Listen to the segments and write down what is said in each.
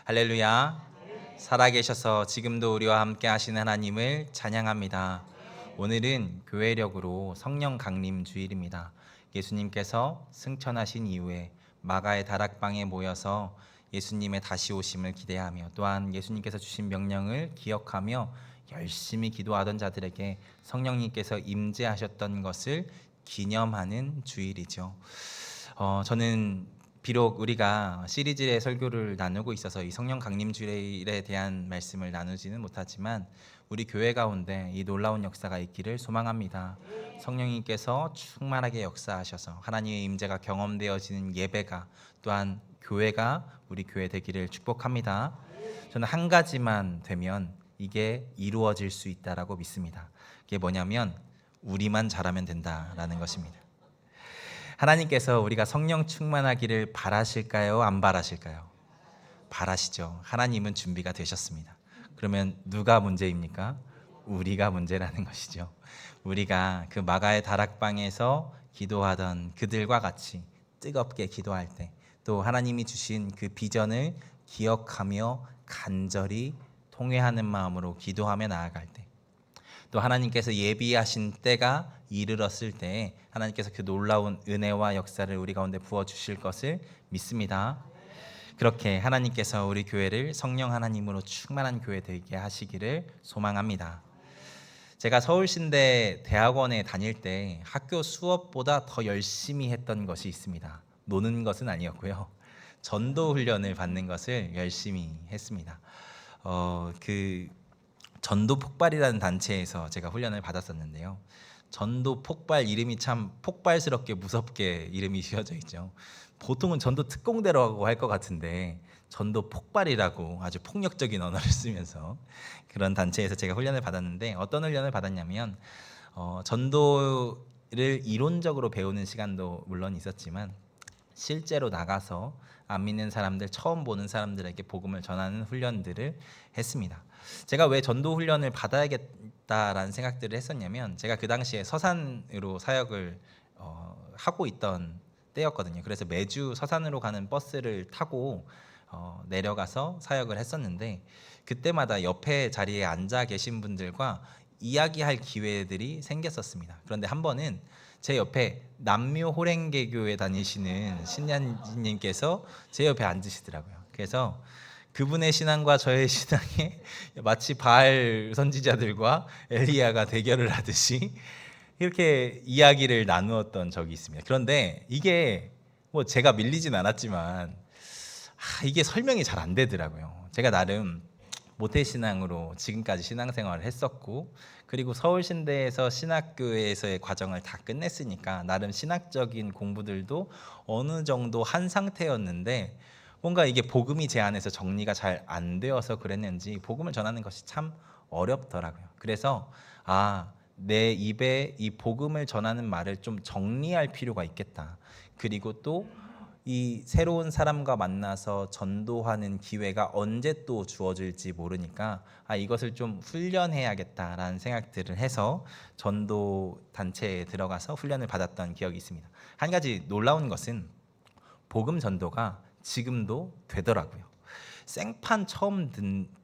할렐루야. 살아계셔서 지금도 우리와 함께 하시는 하나님을 찬양합니다. 오늘은 교회력으로 성령 강림 주일입니다. 예수님께서 승천하신 이후에 마가의 다락방에 모여서 예수님의 다시 오심을 기대하며 또한 예수님께서 주신 명령을 기억하며 열심히 기도하던 자들에게 성령님께서 임재하셨던 것을 기념하는 주일이죠. 저는 비록 우리가 시리즈의 설교를 나누고 있어서 이 성령 강림 주일에 대한 말씀을 나누지는 못하지만 우리 교회 가운데 이 놀라운 역사가 있기를 소망합니다. 성령님께서 충만하게 역사하셔서 하나님의 임재가 경험되어지는 예배가 또한 교회가 우리 교회 되기를 축복합니다. 저는 한 가지만 되면 이게 이루어질 수 있다라고 믿습니다. 그게 뭐냐면 우리만 잘하면 된다라는 것입니다. 하나님께서 우리가 성령 충만하기를 바라실까요? 안 바라실까요? 바라시죠. 하나님은 준비가 되셨습니다. 그러면 누가 문제입니까? 우리가 문제라는 것이죠. 우리가 그 마가의 다락방에서 기도하던 그들과 같이 뜨겁게 기도할 때, 또 하나님이 주신 그 비전을 기억하며 간절히 통회하는 마음으로 기도하며 나아갈 때, 또 하나님께서 예비하신 때가 이르렀을 때 하나님께서 그 놀라운 은혜와 역사를 우리 가운데 부어주실 것을 믿습니다. 그렇게 하나님께서 우리 교회를 성령 하나님으로 충만한 교회 되게 하시기를 소망합니다. 제가 서울신대 대학원에 다닐 때 학교 수업보다 더 열심히 했던 것이 있습니다. 노는 것은 아니었고요. 전도 훈련을 받는 것을 열심히 했습니다. 전도 폭발이라는 단체에서 제가 훈련을 받았었는데요. 전도 폭발 이름이 참 폭발스럽게 무섭게 이름이 지어져 있죠. 보통은 전도 특공대라고 할 것 같은데 전도 폭발이라고 아주 폭력적인 언어를 쓰면서 그런 단체에서 제가 훈련을 받았는데 어떤 훈련을 받았냐면 전도를 이론적으로 배우는 시간도 물론 있었지만 실제로 나가서 안 믿는 사람들, 처음 보는 사람들에게 복음을 전하는 훈련들을 했습니다. 제가 왜 전도 훈련을 받아야겠다라는 생각들을 했었냐면 제가 그 당시에 서산으로 사역을 하고 있던 때였거든요. 그래서 매주 서산으로 가는 버스를 타고 내려가서 사역을 했었는데 그때마다 옆에 자리에 앉아 계신 분들과 이야기할 기회들이 생겼었습니다. 그런데 한 번은 제 옆에 남묘 호랭개교에 다니시는 신년님께서 제 옆에 앉으시더라고요. 그래서 그분의 신앙과 저의 신앙에 마치 바알 선지자들과 엘리야가 대결을 하듯이 이렇게 이야기를 나누었던 적이 있습니다. 그런데 이게 뭐 제가 밀리진 않았지만 이게 설명이 잘 안 되더라고요. 제가 나름 모태신앙으로 지금까지 신앙생활을 했었고 그리고 서울신대에서 신학교에서의 과정을 다 끝냈으니까 나름 신학적인 공부들도 어느 정도 한 상태였는데 뭔가 이게 복음이 제 안에서 정리가 잘 안 되어서 그랬는지 복음을 전하는 것이 참 어렵더라고요. 그래서 내 입에 이 복음을 전하는 말을 좀 정리할 필요가 있겠다. 그리고 또 이 새로운 사람과 만나서 전도하는 기회가 언제 또 주어질지 모르니까 이것을 좀 훈련해야겠다라는 생각들을 해서 전도 단체에 들어가서 훈련을 받았던 기억이 있습니다. 한 가지 놀라운 것은 복음 전도가 지금도 되더라고요. 생판 처음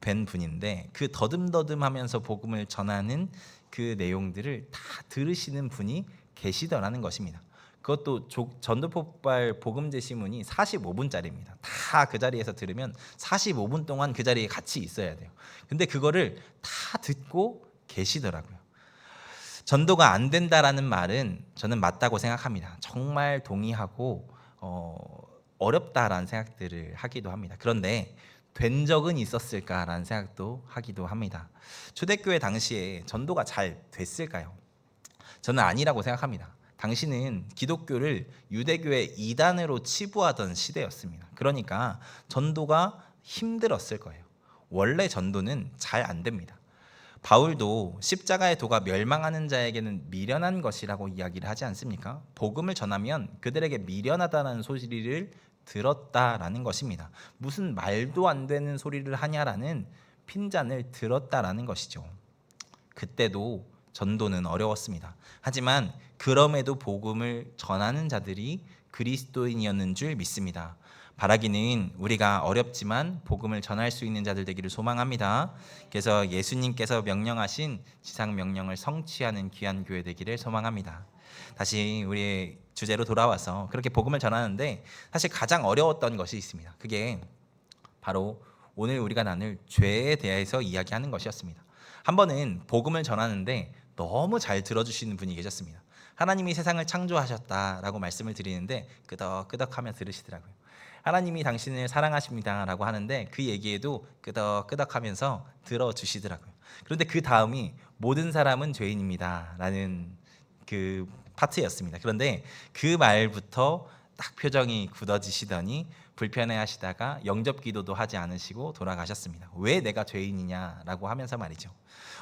뵌 분인데 그 더듬더듬하면서 복음을 전하는 그 내용들을 다 들으시는 분이 계시더라는 것입니다. 그것도 전도폭발 복음제시문이 45분짜리입니다. 다 그 자리에서 들으면 45분 동안 그 자리에 같이 있어야 돼요. 근데 그거를 다 듣고 계시더라고요. 전도가 안 된다라는 말은 저는 맞다고 생각합니다. 정말 동의하고 어렵다라는 생각들을 하기도 합니다. 그런데 된 적은 있었을까라는 생각도 하기도 합니다. 초대교회 당시에 전도가 잘 됐을까요? 저는 아니라고 생각합니다. 당시는 기독교를 유대교의 이단으로 치부하던 시대였습니다. 그러니까 전도가 힘들었을 거예요. 원래 전도는 잘 안 됩니다. 바울도 십자가의 도가 멸망하는 자에게는 미련한 것이라고 이야기를 하지 않습니까? 복음을 전하면 그들에게 미련하다는 소리를 들었다라는 것입니다. 무슨 말도 안 되는 소리를 하냐라는 핀잔을 들었다라는 것이죠. 그때도 전도는 어려웠습니다. 하지만 그럼에도 복음을 전하는 자들이 그리스도인이었는 줄 믿습니다. 바라기는 우리가 어렵지만 복음을 전할 수 있는 자들 되기를 소망합니다. 그래서 예수님께서 명령하신 지상 명령을 성취하는 귀한 교회 되기를 소망합니다. 다시 우리의 주제로 돌아와서 그렇게 복음을 전하는데 사실 가장 어려웠던 것이 있습니다. 그게 바로 오늘 우리가 나눌 죄에 대해서 이야기하는 것이었습니다. 한 번은 복음을 전하는데 너무 잘 들어주시는 분이 계셨습니다. 하나님이 세상을 창조하셨다라고 말씀을 드리는데 끄덕끄덕하며 들으시더라고요. 하나님이 당신을 사랑하십니다라고 하는데 그 얘기에도 끄덕끄덕하면서 들어주시더라고요. 그런데 그 다음이 모든 사람은 죄인입니다라는 그 파트였습니다. 그런데 그 말부터 딱 표정이 굳어지시더니 불편해하시다가 영접기도도 하지 않으시고 돌아가셨습니다. 왜 내가 죄인이냐라고 하면서 말이죠.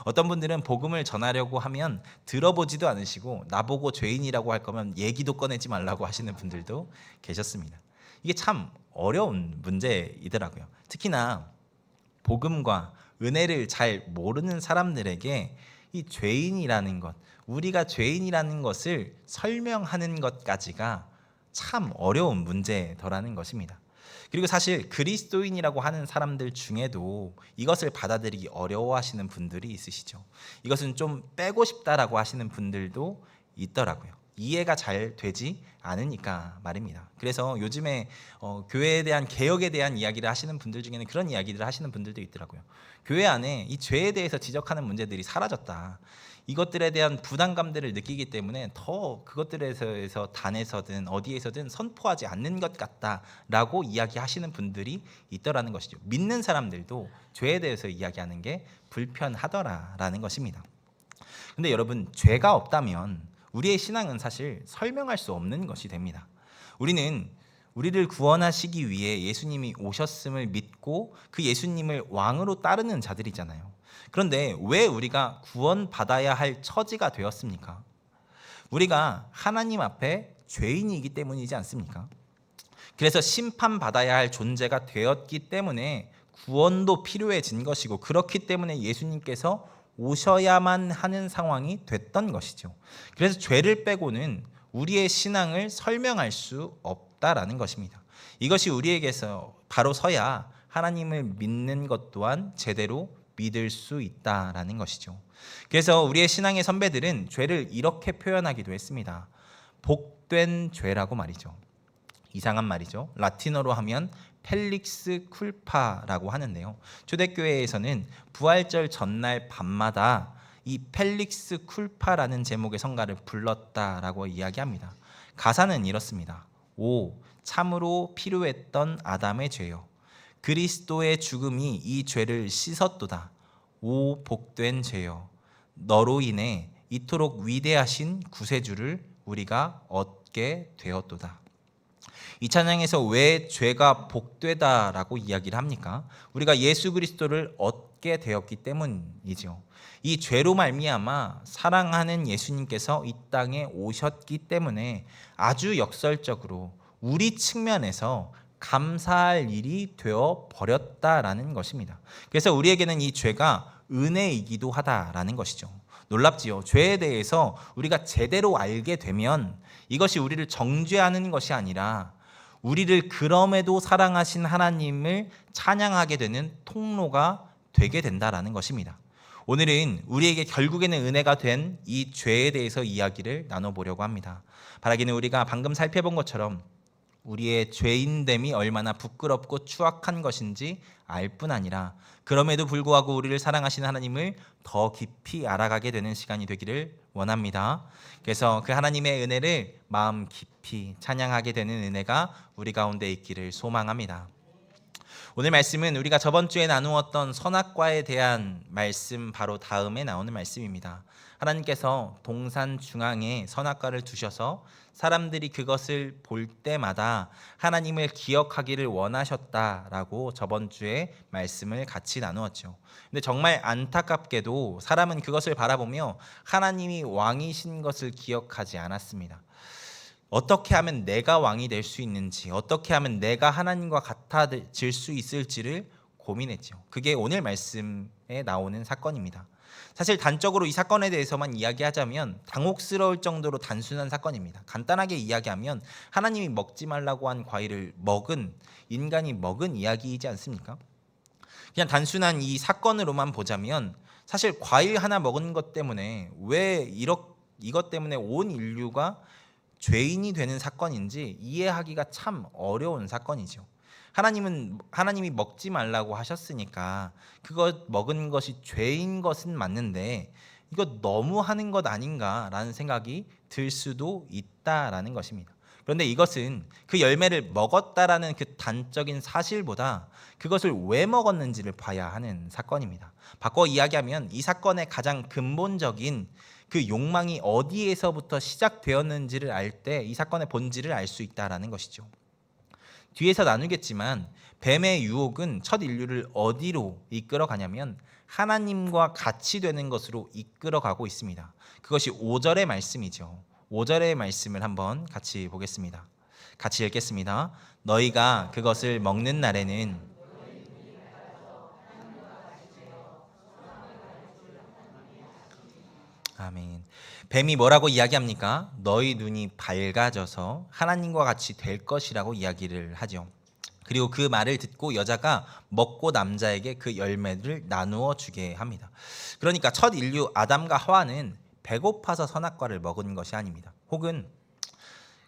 어떤 분들은 복음을 전하려고 하면 들어보지도 않으시고 나보고 죄인이라고 할 거면 얘기도 꺼내지 말라고 하시는 분들도 계셨습니다. 이게 참 어려운 문제이더라고요. 특히나 복음과 은혜를 잘 모르는 사람들에게 이 죄인이라는 것, 우리가 죄인이라는 것을 설명하는 것까지가 참 어려운 문제더라는 것입니다. 그리고 사실 그리스도인이라고 하는 사람들 중에도 이것을 받아들이기 어려워하시는 분들이 있으시죠. 이것은 좀 빼고 싶다라고 하시는 분들도 있더라고요. 이해가 잘 되지 않으니까 말입니다. 그래서 요즘에 교회에 대한 개혁에 대한 이야기를 하시는 분들 중에는 그런 이야기들을 하시는 분들도 있더라고요. 교회 안에 이 죄에 대해서 지적하는 문제들이 사라졌다. 이것들에 대한 부담감들을 느끼기 때문에 더 그것들에 대해서 단에서든 어디에서든 선포하지 않는 것 같다라고 이야기하시는 분들이 있더라는 것이죠. 믿는 사람들도 죄에 대해서 이야기하는 게 불편하더라라는 것입니다. 근데 여러분, 죄가 없다면 우리의 신앙은 사실 설명할 수 없는 것이 됩니다. 우리는 우리를 구원하시기 위해 예수님이 오셨음을 믿고 그 예수님을 왕으로 따르는 자들이잖아요. 그런데 왜 우리가 구원받아야 할 처지가 되었습니까? 우리가 하나님 앞에 죄인이기 때문이지 않습니까? 그래서 심판받아야 할 존재가 되었기 때문에 구원도 필요해진 것이고, 그렇기 때문에 예수님께서 오셔야만 하는 상황이 됐던 것이죠. 그래서 죄를 빼고는 우리의 신앙을 설명할 수 없다라는 것입니다. 이것이 우리에게서 바로 서야 하나님을 믿는 것 또한 제대로 믿을 수 있다라는 것이죠. 그래서 우리의 신앙의 선배들은 죄를 이렇게 표현하기도 했습니다. 복된 죄라고 말이죠. 이상한 말이죠. 라틴어로 하면 펠릭스 쿨파라고 하는데요. 초대교회에서는 부활절 전날 밤마다 이 펠릭스 쿨파라는 제목의 성가를 불렀다라고 이야기합니다. 가사는 이렇습니다. 오, 참으로 필요했던 아담의 죄요. 그리스도의 죽음이 이 죄를 씻었도다. 오, 복된 죄요. 너로 인해 이토록 위대하신 구세주를 우리가 얻게 되었도다. 이 찬양에서 왜 죄가 복되다라고 이야기를 합니까? 우리가 예수 그리스도를 얻게 되었기 때문이죠. 이 죄로 말미암아 사랑하는 예수님께서 이 땅에 오셨기 때문에 아주 역설적으로 우리 측면에서 감사할 일이 되어 버렸다라는 것입니다. 그래서 우리에게는 이 죄가 은혜이기도 하다라는 것이죠. 놀랍지요. 죄에 대해서 우리가 제대로 알게 되면 이것이 우리를 정죄하는 것이 아니라 우리를 그럼에도 사랑하신 하나님을 찬양하게 되는 통로가 되게 된다라는 것입니다. 오늘은 우리에게 결국에는 은혜가 된 이 죄에 대해서 이야기를 나눠보려고 합니다. 바라기는 우리가 방금 살펴본 것처럼 우리의 죄인됨이 얼마나 부끄럽고 추악한 것인지 알 뿐 아니라 그럼에도 불구하고 우리를 사랑하시는 하나님을 더 깊이 알아가게 되는 시간이 되기를 원합니다. 그래서 그 하나님의 은혜를 마음 깊이 찬양하게 되는 은혜가 우리 가운데 있기를 소망합니다. 오늘 말씀은 우리가 저번 주에 나누었던 선악과에 대한 말씀 바로 다음에 나오는 말씀입니다. 하나님께서 동산 중앙에 선악과를 두셔서 사람들이 그것을 볼 때마다 하나님을 기억하기를 원하셨다라고 저번 주에 말씀을 같이 나누었죠. 근데 정말 안타깝게도 사람은 그것을 바라보며 하나님이 왕이신 것을 기억하지 않았습니다. 어떻게 하면 내가 왕이 될 수 있는지, 어떻게 하면 내가 하나님과 같아질 수 있을지를 고민했죠. 그게 오늘 말씀에 나오는 사건입니다. 사실 단적으로 이 사건에 대해서만 이야기하자면 당혹스러울 정도로 단순한 사건입니다. 간단하게 이야기하면 하나님이 먹지 말라고 한 과일을 먹은 인간이 먹은 이야기이지 않습니까? 그냥 단순한 이 사건으로만 보자면 사실 과일 하나 먹은 것 때문에 왜 이것 때문에 온 인류가 죄인이 되는 사건인지 이해하기가 참 어려운 사건이죠. 하나님이 먹지 말라고 하셨으니까 그것 먹은 것이 죄인 것은 맞는데 이거 너무 하는 것 아닌가라는 생각이 들 수도 있다라는 것입니다. 그런데 이것은 그 열매를 먹었다라는 그 단적인 사실보다 그것을 왜 먹었는지를 봐야 하는 사건입니다. 바꿔 이야기하면 이 사건의 가장 근본적인 그 욕망이 어디에서부터 시작되었는지를 알 때 이 사건의 본질을 알 수 있다라는 것이죠. 뒤에서 나누겠지만 뱀의 유혹은 첫 인류를 어디로 이끌어가냐면 하나님과 같이 되는 것으로 이끌어가고 있습니다. 그것이 5절의 말씀이죠. 5절의 말씀을 한번 같이 보겠습니다. 같이 읽겠습니다. 너희가 그것을 먹는 날에는 아멘. 뱀이 뭐라고 이야기합니까? 너희 눈이 밝아져서 하나님과 같이 될 것이라고 이야기를 하죠. 그리고 그 말을 듣고 여자가 먹고 남자에게 그 열매를 나누어 주게 합니다. 그러니까 첫 인류 아담과 하와는 배고파서 선악과를 먹은 것이 아닙니다. 혹은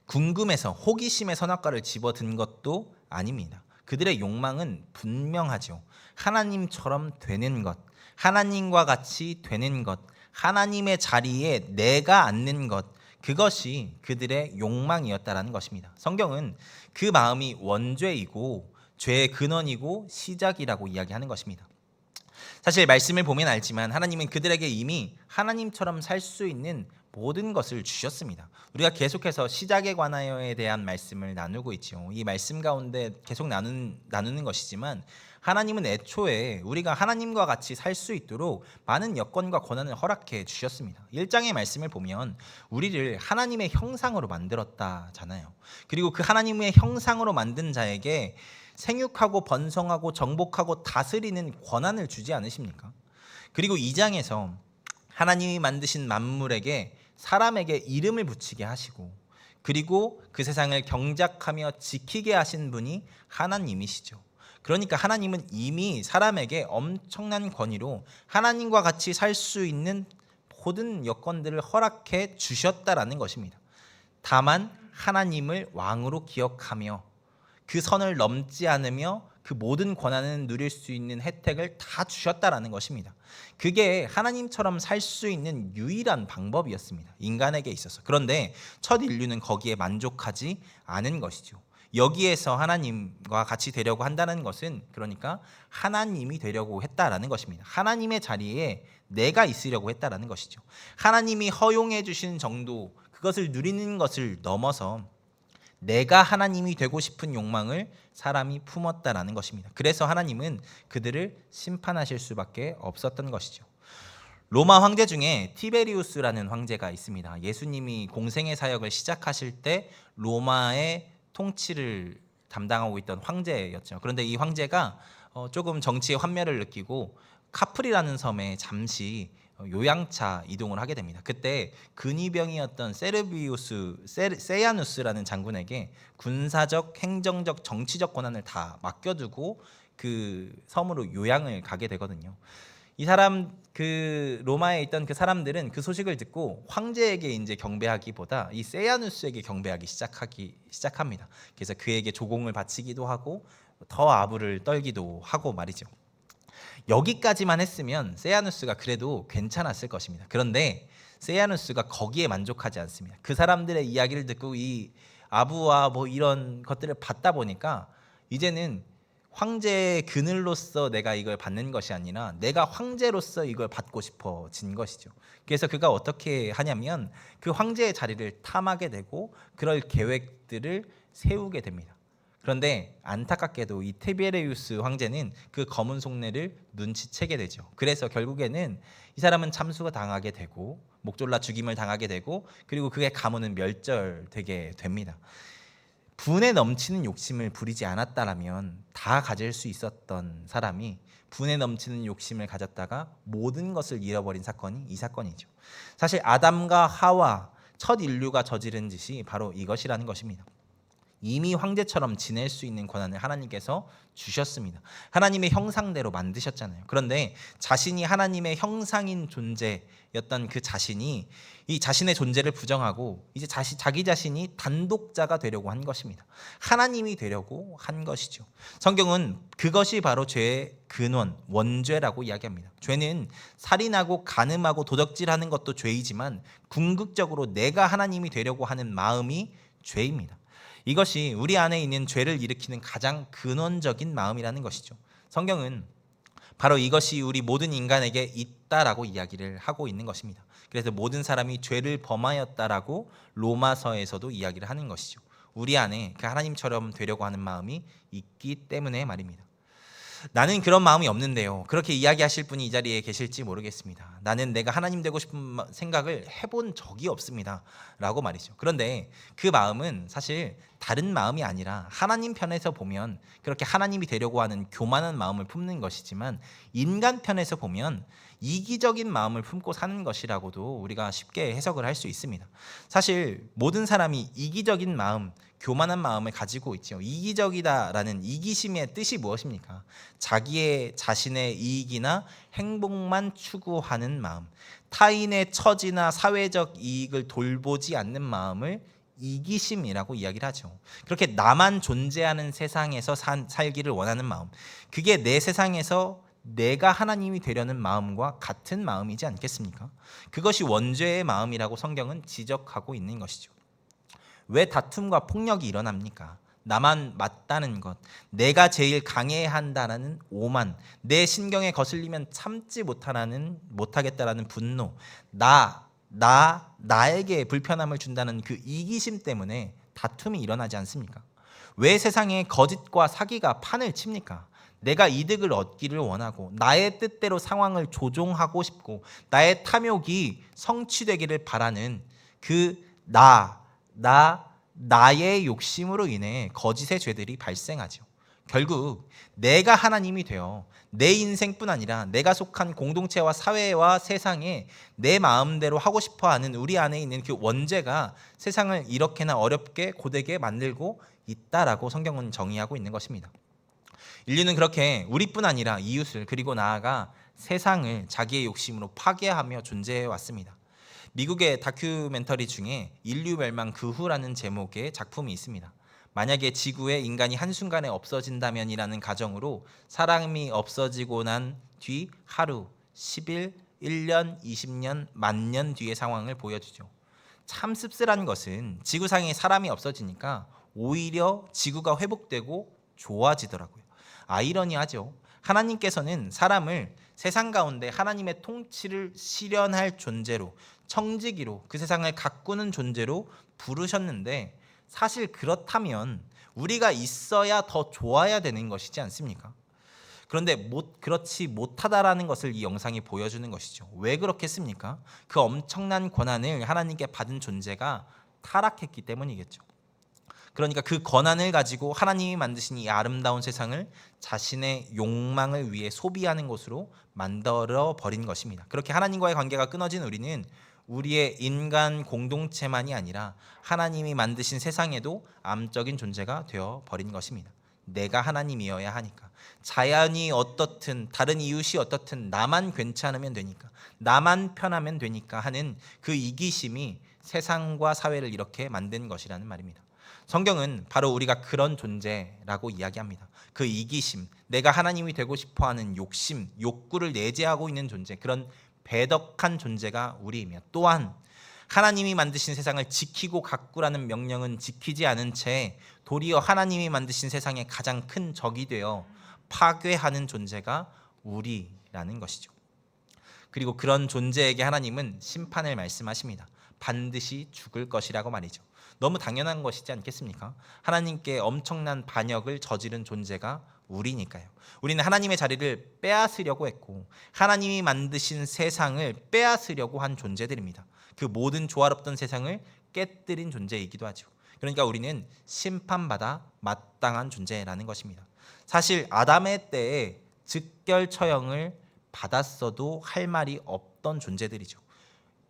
궁금해서 호기심에 선악과를 집어든 것도 아닙니다. 그들의 욕망은 분명하죠. 하나님처럼 되는 것, 하나님과 같이 되는 것, 하나님의 자리에 내가 앉는 것, 그것이 그들의 욕망이었다라는 것입니다. 성경은 그 마음이 원죄이고 죄의 근원이고 시작이라고 이야기하는 것입니다. 사실 말씀을 보면 알지만 하나님은 그들에게 이미 하나님처럼 살 수 있는 모든 것을 주셨습니다. 우리가 계속해서 시작에 관하여에 대한 말씀을 나누고 있죠. 이 말씀 가운데 계속 나누는 것이지만 하나님은 애초에 우리가 하나님과 같이 살 수 있도록 많은 여건과 권한을 허락해 주셨습니다. 1장의 말씀을 보면 우리를 하나님의 형상으로 만들었다잖아요. 그리고 그 하나님의 형상으로 만든 자에게 생육하고 번성하고 정복하고 다스리는 권한을 주지 않으십니까? 그리고 2장에서 하나님이 만드신 만물에게 사람에게 이름을 붙이게 하시고 그리고 그 세상을 경작하며 지키게 하신 분이 하나님이시죠. 그러니까 하나님은 이미 사람에게 엄청난 권위로 하나님과 같이 살 수 있는 모든 여건들을 허락해 주셨다라는 것입니다. 다만 하나님을 왕으로 기억하며 그 선을 넘지 않으며 그 모든 권한을 누릴 수 있는 혜택을 다 주셨다라는 것입니다. 그게 하나님처럼 살 수 있는 유일한 방법이었습니다. 인간에게 있어서. 그런데 첫 인류는 거기에 만족하지 않은 것이죠. 여기에서 하나님과 같이 되려고 한다는 것은 그러니까 하나님이 되려고 했다라는 것입니다. 하나님의 자리에 내가 있으려고 했다라는 것이죠. 하나님이 허용해 주신 정도 그것을 누리는 것을 넘어서 내가 하나님이 되고 싶은 욕망을 사람이 품었다라는 것입니다. 그래서 하나님은 그들을 심판하실 수밖에 없었던 것이죠. 로마 황제 중에 티베리우스라는 황제가 있습니다. 예수님이 공생의 사역을 시작하실 때 로마의 통치를 담당하고 있던 황제였죠. 그런데 이 황제가 조금 정치의 환멸을 느끼고 카프리라는 섬에 잠시 요양차 이동을 하게 됩니다. 그때 근위병이었던 세야누스라는 장군에게 군사적, 행정적, 정치적 권한을 다 맡겨두고 그 섬으로 요양을 가게 되거든요. 이 사람 그 로마에 있던 그 사람들은 그 소식을 듣고 황제에게 이제 경배하기보다 이 세야누스에게 경배하기 시작합니다. 그래서 그에게 조공을 바치기도 하고 더 아부를 떨기도 하고 말이죠. 여기까지만 했으면 세야누스가 그래도 괜찮았을 것입니다. 그런데 세야누스가 거기에 만족하지 않습니다. 그 사람들의 이야기를 듣고 이 아부와 뭐 이런 것들을 받다 보니까 이제는 황제의 그늘로서 내가 이걸 받는 것이 아니라 내가 황제로서 이걸 받고 싶어진 것이죠. 그래서 그가 어떻게 하냐면 그 황제의 자리를 탐하게 되고 그럴 계획들을 세우게 됩니다. 그런데 안타깝게도 이 티베리우스 황제는 그 검은 속내를 눈치채게 되죠. 그래서 결국에는 이 사람은 참수가 당하게 되고 목졸라 죽임을 당하게 되고 그리고 그의 가문은 멸절되게 됩니다. 분에 넘치는 욕심을 부리지 않았다라면 다 가질 수 있었던 사람이 분에 넘치는 욕심을 가졌다가 모든 것을 잃어버린 사건이 이 사건이죠. 사실 아담과 하와 첫 인류가 저지른 짓이 바로 이것이라는 것입니다. 이미 황제처럼 지낼 수 있는 권한을 하나님께서 주셨습니다. 하나님의 형상대로 만드셨잖아요. 그런데 자신이 하나님의 형상인 존재였던 그 자신이 이 자신의 존재를 부정하고 이제 자기 자신이 단독자가 되려고 한 것입니다. 하나님이 되려고 한 것이죠. 성경은 그것이 바로 죄의 근원, 원죄라고 이야기합니다. 죄는 살인하고 간음하고 도적질하는 것도 죄이지만 궁극적으로 내가 하나님이 되려고 하는 마음이 죄입니다. 이것이 우리 안에 있는 죄를 일으키는 가장 근원적인 마음이라는 것이죠. 성경은 바로 이것이 우리 모든 인간에게 있다라고 이야기를 하고 있는 것입니다. 그래서 모든 사람이 죄를 범하였다라고 로마서에서도 이야기를 하는 것이죠. 우리 안에 그 하나님처럼 되려고 하는 마음이 있기 때문에 말입니다. 나는 그런 마음이 없는데요. 그렇게 이야기하실 분이 이 자리에 계실지 모르겠습니다. 나는 내가 하나님 되고 싶은 생각을 해본 적이 없습니다. 라고 말이죠. 그런데 그 마음은 사실 다른 마음이 아니라 하나님 편에서 보면 그렇게 하나님이 되려고 하는 교만한 마음을 품는 것이지만 인간 편에서 보면 이기적인 마음을 품고 사는 것이라고도 우리가 쉽게 해석을 할 수 있습니다. 사실 모든 사람이 이기적인 마음, 교만한 마음을 가지고 있죠. 이기적이다라는 이기심의 뜻이 무엇입니까? 자기의 자신의 이익이나 행복만 추구하는 마음, 타인의 처지나 사회적 이익을 돌보지 않는 마음을 이기심이라고 이야기를 하죠. 그렇게 나만 존재하는 세상에서 살기를 원하는 마음, 그게 내 세상에서 내가 하나님이 되려는 마음과 같은 마음이지 않겠습니까? 그것이 원죄의 마음이라고 성경은 지적하고 있는 것이죠. 왜 다툼과 폭력이 일어납니까? 나만 맞다는 것, 내가 제일 강해야 한다는 오만, 내 신경에 거슬리면 참지 못하겠다라는 분노, 나에게 불편함을 준다는 그 이기심 때문에 다툼이 일어나지 않습니까? 왜 세상에 거짓과 사기가 판을 칩니까? 내가 이득을 얻기를 원하고 나의 뜻대로 상황을 조종하고 싶고 나의 탐욕이 성취되기를 바라는 그 나의 욕심으로 인해 거짓의 죄들이 발생하죠. 결국 내가 하나님이 되어 내 인생뿐 아니라 내가 속한 공동체와 사회와 세상에 내 마음대로 하고 싶어하는 우리 안에 있는 그 원죄가 세상을 이렇게나 어렵게 고되게 만들고 있다라고 성경은 정의하고 있는 것입니다. 인류는 그렇게 우리뿐 아니라 이웃을 그리고 나아가 세상을 자기의 욕심으로 파괴하며 존재해 왔습니다. 미국의 다큐멘터리 중에 인류 멸망 그 후라는 제목의 작품이 있습니다. 만약에 지구에 인간이 한순간에 없어진다면이라는 가정으로 사람이 없어지고 난 뒤 하루, 10일, 1년, 20년, 10,000년 뒤의 상황을 보여주죠. 참 씁쓸한 것은 지구상에 사람이 없어지니까 오히려 지구가 회복되고 좋아지더라고요. 아이러니하죠. 하나님께서는 사람을 세상 가운데 하나님의 통치를 실현할 존재로, 청지기로, 그 세상을 가꾸는 존재로 부르셨는데 사실 그렇다면 우리가 있어야 더 좋아야 되는 것이지 않습니까? 그런데 그렇지 못하다라는 것을 이 영상이 보여주는 것이죠. 왜 그렇겠습니까? 그 엄청난 권한을 하나님께 받은 존재가 타락했기 때문이겠죠. 그러니까 그 권한을 가지고 하나님이 만드신 이 아름다운 세상을 자신의 욕망을 위해 소비하는 것으로 만들어 버린 것입니다. 그렇게 하나님과의 관계가 끊어진 우리는 우리의 인간 공동체만이 아니라 하나님이 만드신 세상에도 암적인 존재가 되어 버린 것입니다. 내가 하나님이어야 하니까. 자연이 어떻든 다른 이웃이 어떻든 나만 괜찮으면 되니까, 나만 편하면 되니까 하는 그 이기심이 세상과 사회를 이렇게 만든 것이라는 말입니다. 성경은 바로 우리가 그런 존재라고 이야기합니다. 그 이기심, 내가 하나님이 되고 싶어하는 욕심, 욕구를 내재하고 있는 존재, 그런 배덕한 존재가 우리이며, 또한 하나님이 만드신 세상을 지키고 가꾸라는 명령은 지키지 않은 채 도리어 하나님이 만드신 세상의 가장 큰 적이 되어 파괴하는 존재가 우리라는 것이죠. 그리고 그런 존재에게 하나님은 심판을 말씀하십니다. 반드시 죽을 것이라고 말이죠. 너무 당연한 것이지 않겠습니까? 하나님께 엄청난 반역을 저지른 존재가 우리니까요. 우리는 하나님의 자리를 빼앗으려고 했고 하나님이 만드신 세상을 빼앗으려고 한 존재들입니다. 그 모든 조화롭던 세상을 깨뜨린 존재이기도 하죠. 그러니까 우리는 심판받아 마땅한 존재라는 것입니다. 사실 아담의 때에 즉결 처형을 받았어도 할 말이 없던 존재들이죠.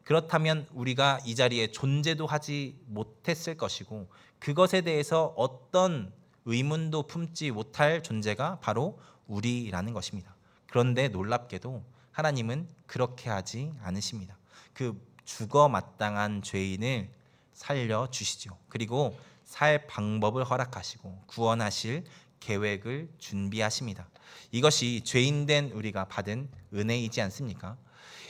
그렇다면 우리가 이 자리에 존재도 하지 못했을 것이고 그것에 대해서 어떤 의문도 품지 못할 존재가 바로 우리라는 것입니다. 그런데 놀랍게도 하나님은 그렇게 하지 않으십니다. 그 죽어 마땅한 죄인을 살려주시죠. 그리고 살 방법을 허락하시고 구원하실 계획을 준비하십니다. 이것이 죄인된 우리가 받은 은혜이지 않습니까?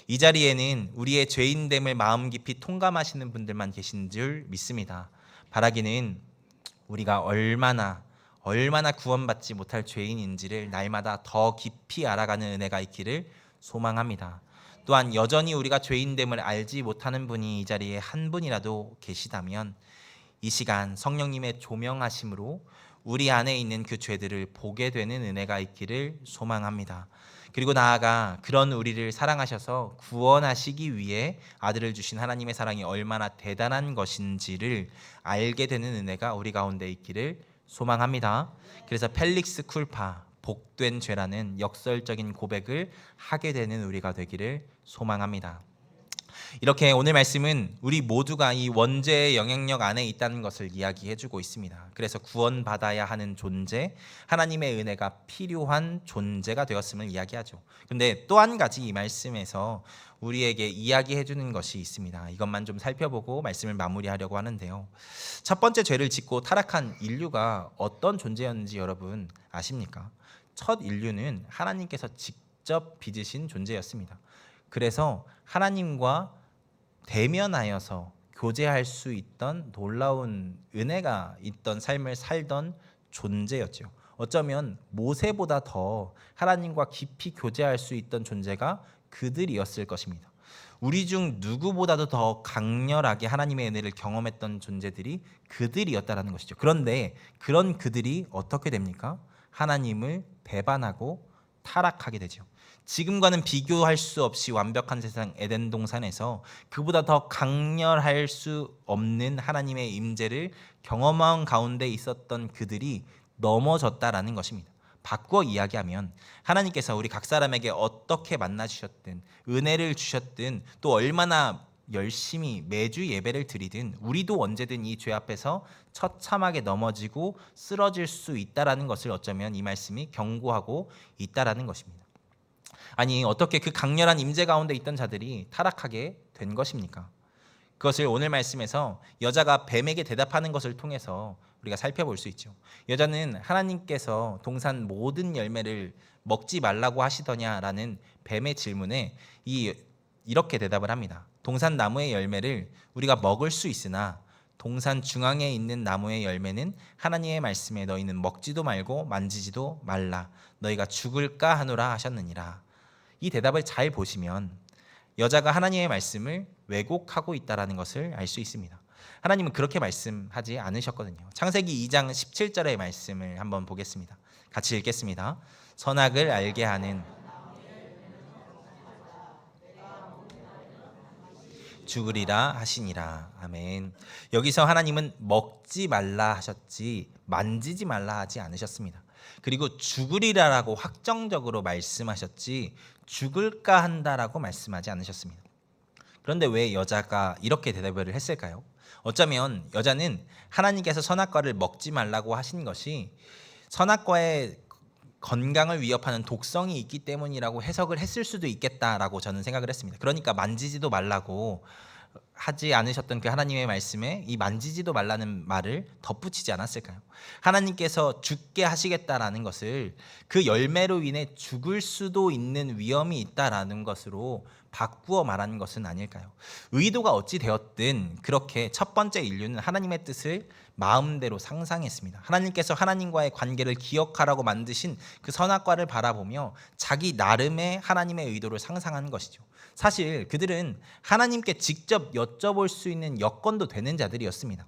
이 자리에는 우리의 죄인됨을 마음 깊이 통감하시는 분들만 계신 줄 믿습니다. 바라기는 우리가 얼마나 구원받지 못할 죄인인지를 날마다 더 깊이 알아가는 은혜가 있기를 소망합니다. 또한 여전히 우리가 죄인됨을 알지 못하는 분이 이 자리에 한 분이라도 계시다면 이 시간 성령님의 조명하심으로 우리 안에 있는 그 죄들을 보게 되는 은혜가 있기를 소망합니다. 그리고 나아가 그런 우리를 사랑하셔서 구원하시기 위해 아들을 주신 하나님의 사랑이 얼마나 대단한 것인지를 알게 되는 은혜가 우리 가운데 있기를 소망합니다. 그래서 펠릭스 쿨파, 복된 죄라는 역설적인 고백을 하게 되는 우리가 되기를 소망합니다. 이렇게 오늘 말씀은 우리 모두가 이 원죄의 영향력 안에 있다는 것을 이야기해주고 있습니다. 그래서 구원받아야 하는 존재, 하나님의 은혜가 필요한 존재가 되었음을 이야기하죠. 근데 또 한 가지 이 말씀에서 우리에게 이야기해주는 것이 있습니다. 이것만 좀 살펴보고 말씀을 마무리하려고 하는데요. 첫 번째 죄를 짓고 타락한 인류가 어떤 존재였는지 여러분 아십니까? 첫 인류는 하나님께서 직접 빚으신 존재였습니다. 그래서 하나님과 대면하여서 교제할 수 있던 놀라운 은혜가 있던 삶을 살던 존재였죠. 어쩌면 모세보다 더 하나님과 깊이 교제할 수 있던 존재가 그들이었을 것입니다. 우리 중 누구보다도 더 강렬하게 하나님의 은혜를 경험했던 존재들이 그들이었다라는 것이죠. 그런데 그런 그들이 어떻게 됩니까? 하나님을 배반하고 타락하게 되죠. 지금과는 비교할 수 없이 완벽한 세상 에덴 동산에서 그보다 더 강렬할 수 없는 하나님의 임재를 경험한 가운데 있었던 그들이 넘어졌다라는 것입니다. 바꾸어 이야기하면 하나님께서 우리 각 사람에게 어떻게 만나주셨든 은혜를 주셨든 또 얼마나 열심히 매주 예배를 드리든 우리도 언제든 이 죄 앞에서 처참하게 넘어지고 쓰러질 수 있다라는 것을 어쩌면 이 말씀이 경고하고 있다라는 것입니다. 아니 어떻게 그 강렬한 임재 가운데 있던 자들이 타락하게 된 것입니까? 그것을 오늘 말씀에서 여자가 뱀에게 대답하는 것을 통해서 우리가 살펴볼 수 있죠. 여자는 하나님께서 동산 모든 열매를 먹지 말라고 하시더냐라는 뱀의 질문에 이렇게 대답을 합니다. 동산 나무의 열매를 우리가 먹을 수 있으나 동산 중앙에 있는 나무의 열매는 하나님의 말씀에 너희는 먹지도 말고 만지지도 말라 너희가 죽을까 하노라 하셨느니라. 이 대답을 잘 보시면 여자가 하나님의 말씀을 왜곡하고 있다는 것을 알 수 있습니다. 하나님은 그렇게 말씀하지 않으셨거든요. 창세기 2장 17절의 말씀을 한번 보겠습니다. 같이 읽겠습니다. 선악을 알게 하는 죽으리라 하시니라. 아멘. 여기서 하나님은 먹지 말라 하셨지 만지지 말라 하지 않으셨습니다. 그리고 죽으리라라고 확정적으로 말씀하셨지 죽을까 한다라고 말씀하지 않으셨습니다. 그런데 왜 여자가 이렇게 대답을 했을까요? 어쩌면 여자는 하나님께서 선악과를 먹지 말라고 하신 것이 선악과의 건강을 위협하는 독성이 있기 때문이라고 해석을 했을 수도 있겠다라고 저는 생각을 했습니다. 그러니까 만지지도 말라고 하지 않으셨던 그 하나님의 말씀에 이 만지지도 말라는 말을 덧붙이지 않았을까요? 하나님께서 죽게 하시겠다라는 것을 그 열매로 인해 죽을 수도 있는 위험이 있다라는 것으로 바꾸어 말한 것은 아닐까요? 의도가 어찌 되었든 그렇게 첫 번째 인류는 하나님의 뜻을 마음대로 상상했습니다. 하나님께서 하나님과의 관계를 기억하라고 만드신 그 선악과를 바라보며 자기 나름의 하나님의 의도를 상상한 것이죠. 사실 그들은 하나님께 직접 여쭤볼 수 있는 여건도 되는 자들이었습니다.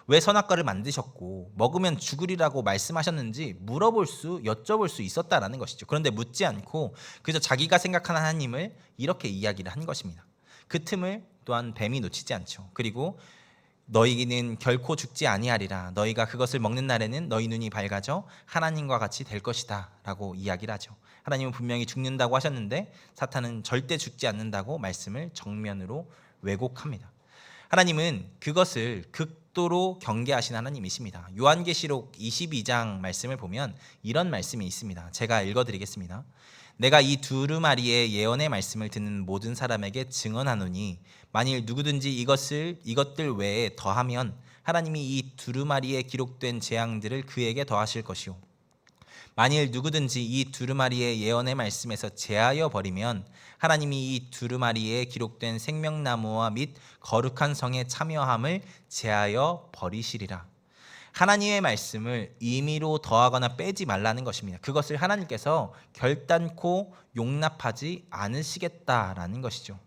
왜 선악과를 만드셨고 먹으면 죽으리라고 말씀하셨는지 여쭤볼 수 있었다라는 것이죠. 그런데 묻지 않고 그저 자기가 생각하는 하나님을 이렇게 이야기를 한 것입니다. 그 틈을 또한 뱀이 놓치지 않죠. 그리고 너희는 결코 죽지 아니하리라. 너희가 그것을 먹는 날에는 너희 눈이 밝아져 하나님과 같이 될 것이다 라고 이야기를 하죠. 하나님은 분명히 죽는다고 하셨는데 사탄은 절대 죽지 않는다고 말씀을 정면으로 왜곡합니다. 하나님은 그것을 극도로 경계하신 하나님이십니다. 요한계시록 22장 말씀을 보면 이런 말씀이 있습니다. 제가 읽어드리겠습니다. 내가 이 두루마리의 예언의 말씀을 듣는 모든 사람에게 증언하노니 만일 누구든지 이것들 외에 더하면 하나님이 이 두루마리에 기록된 재앙들을 그에게 더하실 것이요 만일 누구든지 이 두루마리의 예언의 말씀에서 제하여 버리면 하나님이 이 두루마리에 기록된 생명나무와 및 거룩한 성의 참여함을 제하여 버리시리라. 하나님의 말씀을 임의로 더하거나 빼지 말라는 것입니다. 그것을 하나님께서 결단코 용납하지 않으시겠다라는 것이죠.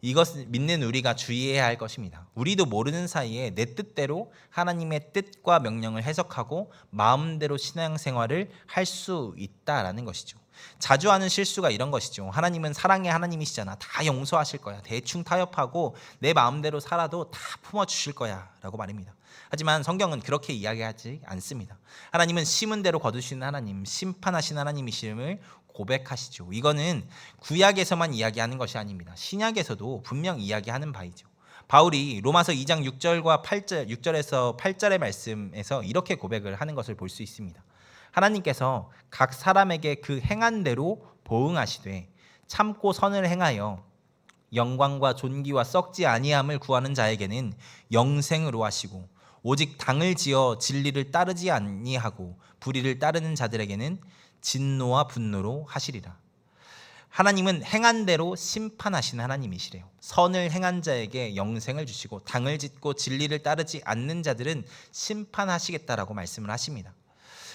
이것을 믿는 우리가 주의해야 할 것입니다. 우리도 모르는 사이에 내 뜻대로 하나님의 뜻과 명령을 해석하고 마음대로 신앙생활을 할 수 있다라는 것이죠. 자주 하는 실수가 이런 것이죠. 하나님은 사랑의 하나님이시잖아. 다 용서하실 거야. 대충 타협하고 내 마음대로 살아도 다 품어주실 거야 라고 말입니다. 하지만 성경은 그렇게 이야기하지 않습니다. 하나님은 심은 대로 거두시는 하나님, 심판하신 하나님이심을 고백하시죠. 이거는 구약에서만 이야기하는 것이 아닙니다. 신약에서도 분명 이야기하는 바이죠. 바울이 로마서 2장 6절과 8절, 6절에서 8절의 말씀에서 이렇게 고백을 하는 것을 볼 수 있습니다. 하나님께서 각 사람에게 그 행한 대로 보응하시되 참고 선을 행하여 영광과 존귀와 썩지 아니함을 구하는 자에게는 영생으로 하시고 오직 당을 지어 진리를 따르지 아니하고 불의를 따르는 자들에게는 진노와 분노로 하시리라. 하나님은 행한 대로 심판하시는 하나님이시래요. 선을 행한 자에게 영생을 주시고 당을 짓고 진리를 따르지 않는 자들은 심판하시겠다라고 말씀을 하십니다.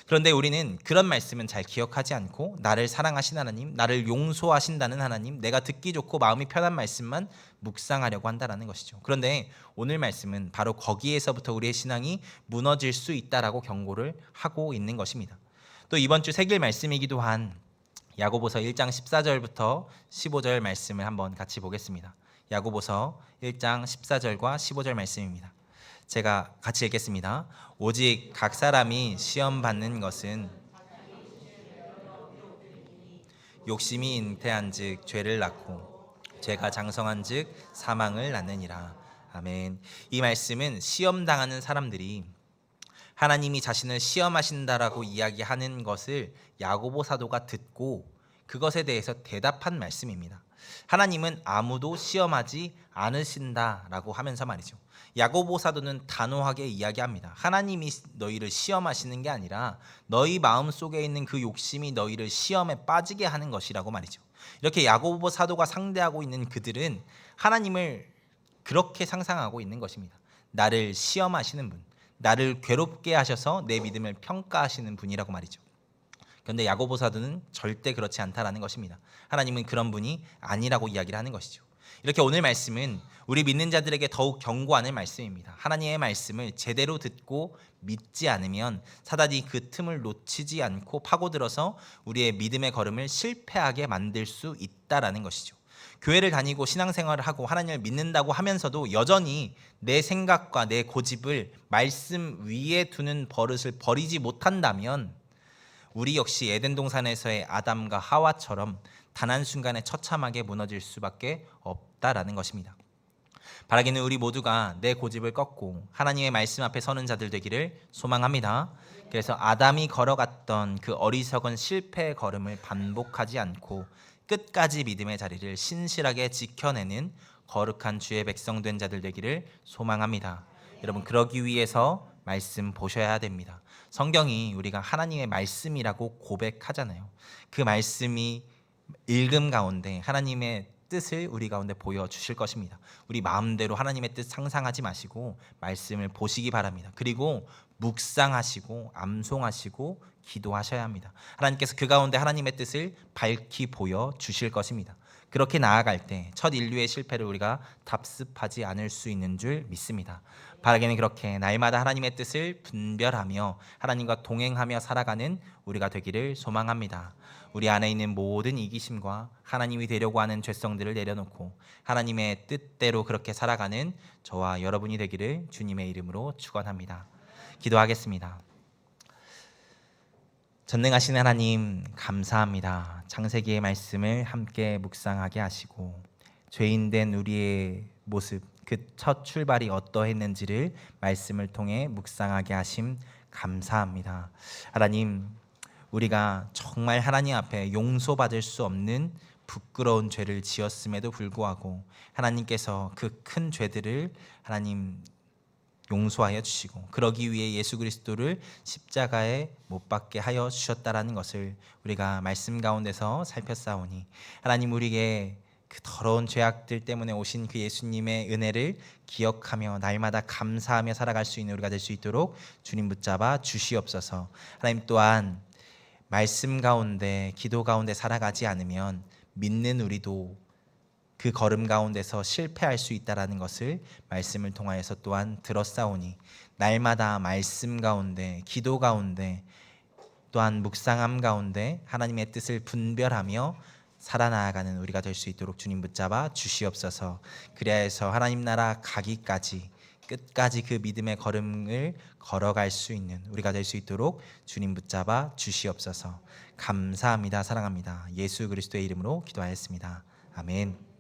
그런데 우리는 그런 말씀은 잘 기억하지 않고 나를 사랑하신 하나님, 나를 용서하신다는 하나님, 내가 듣기 좋고 마음이 편한 말씀만 묵상하려고 한다는 것이죠. 그런데 오늘 말씀은 바로 거기에서부터 우리의 신앙이 무너질 수 있다라고 경고를 하고 있는 것입니다. 또 이번 주 새길 말씀이기도 한 야고보서 1장 14절부터 15절 말씀을 한번 같이 보겠습니다. 야고보서 1장 14절과 15절 말씀입니다. 제가 같이 읽겠습니다. 오직 각 사람이 시험 받는 것은 욕심이 잉태한즉 죄를 낳고 죄가 장성한즉 사망을 낳느니라. 아멘. 이 말씀은 시험 당하는 사람들이 하나님이 자신을 시험하신다라고 이야기하는 것을 야고보 사도가 듣고 그것에 대해서 대답한 말씀입니다. 하나님은 아무도 시험하지 않으신다라고 하면서 말이죠. 야고보 사도는 단호하게 이야기합니다. 하나님이 너희를 시험하시는 게 아니라 너희 마음속에 있는 그 욕심이 너희를 시험에 빠지게 하는 것이라고 말이죠. 이렇게 야고보 사도가 상대하고 있는 그들은 하나님을 그렇게 상상하고 있는 것입니다. 나를 시험하시는 분, 나를 괴롭게 하셔서 내 믿음을 평가하시는 분이라고 말이죠. 그런데 야고보 사도는 절대 그렇지 않다라는 것입니다. 하나님은 그런 분이 아니라고 이야기를 하는 것이죠. 이렇게 오늘 말씀은 우리 믿는 자들에게 더욱 경고하는 말씀입니다. 하나님의 말씀을 제대로 듣고 믿지 않으면 사단이 그 틈을 놓치지 않고 파고들어서 우리의 믿음의 걸음을 실패하게 만들 수 있다라는 것이죠. 교회를 다니고 신앙생활을 하고 하나님을 믿는다고 하면서도 여전히 내 생각과 내 고집을 말씀 위에 두는 버릇을 버리지 못한다면 우리 역시 에덴 동산에서의 아담과 하와처럼 단 한순간에 처참하게 무너질 수밖에 없다라는 것입니다. 바라기는 우리 모두가 내 고집을 꺾고 하나님의 말씀 앞에 서는 자들 되기를 소망합니다. 그래서 아담이 걸어갔던 그 어리석은 실패의 걸음을 반복하지 않고 끝까지 믿음의 자리를 신실하게 지켜내는 거룩한 주의 백성 된 자들 되기를 소망합니다. 여러분, 그러기 위해서 말씀 보셔야 됩니다. 성경이 우리가 하나님의 말씀이라고 고백하잖아요. 그 말씀이 읽음 가운데 하나님의 뜻을 우리 가운데 보여주실 것입니다. 우리 마음대로 하나님의 뜻 상상하지 마시고 말씀을 보시기 바랍니다. 그리고 묵상하시고 암송하시고 기도하셔야 합니다. 하나님께서 그 가운데 하나님의 뜻을 밝히 보여주실 것입니다. 그렇게 나아갈 때 첫 인류의 실패를 우리가 답습하지 않을 수 있는 줄 믿습니다. 바라기는 그렇게 날마다 하나님의 뜻을 분별하며 하나님과 동행하며 살아가는 우리가 되기를 소망합니다. 우리 안에 있는 모든 이기심과 하나님이 되려고 하는 죄성들을 내려놓고 하나님의 뜻대로 그렇게 살아가는 저와 여러분이 되기를 주님의 이름으로 축원합니다. 기도하겠습니다. 전능하신 하나님 감사합니다. 창세기의 말씀을 함께 묵상하게 하시고 죄인된 우리의 모습, 그 첫 출발이 어떠했는지를 말씀을 통해 묵상하게 하심 감사합니다. 하나님, 우리가 정말 하나님 앞에 용서받을 수 없는 부끄러운 죄를 지었음에도 불구하고 하나님께서 그 큰 죄들을 하나님 용서하여 주시고 그러기 위해 예수 그리스도를 십자가에 못 박게 하여 주셨다라는 것을 우리가 말씀 가운데서 살폈사오니 하나님, 우리에게 그 더러운 죄악들 때문에 오신 그 예수님의 은혜를 기억하며 날마다 감사하며 살아갈 수 있는 우리가 될 수 있도록 주님 붙잡아 주시옵소서. 하나님, 또한 말씀 가운데 기도 가운데 살아가지 않으면 믿는 우리도 그 걸음 가운데서 실패할 수 있다라는 것을 말씀을 통하여서 또한 들었사오니 날마다 말씀 가운데 기도 가운데 또한 묵상함 가운데 하나님의 뜻을 분별하며 살아나가는 우리가 될 수 있도록 주님 붙잡아 주시옵소서. 그리하여서 하나님 나라 가기까지 끝까지 그 믿음의 걸음을 걸어갈 수 있는 우리가 될 수 있도록 주님 붙잡아 주시옵소서. 감사합니다. 사랑합니다. 예수 그리스도의 이름으로 기도하였습니다. 아멘.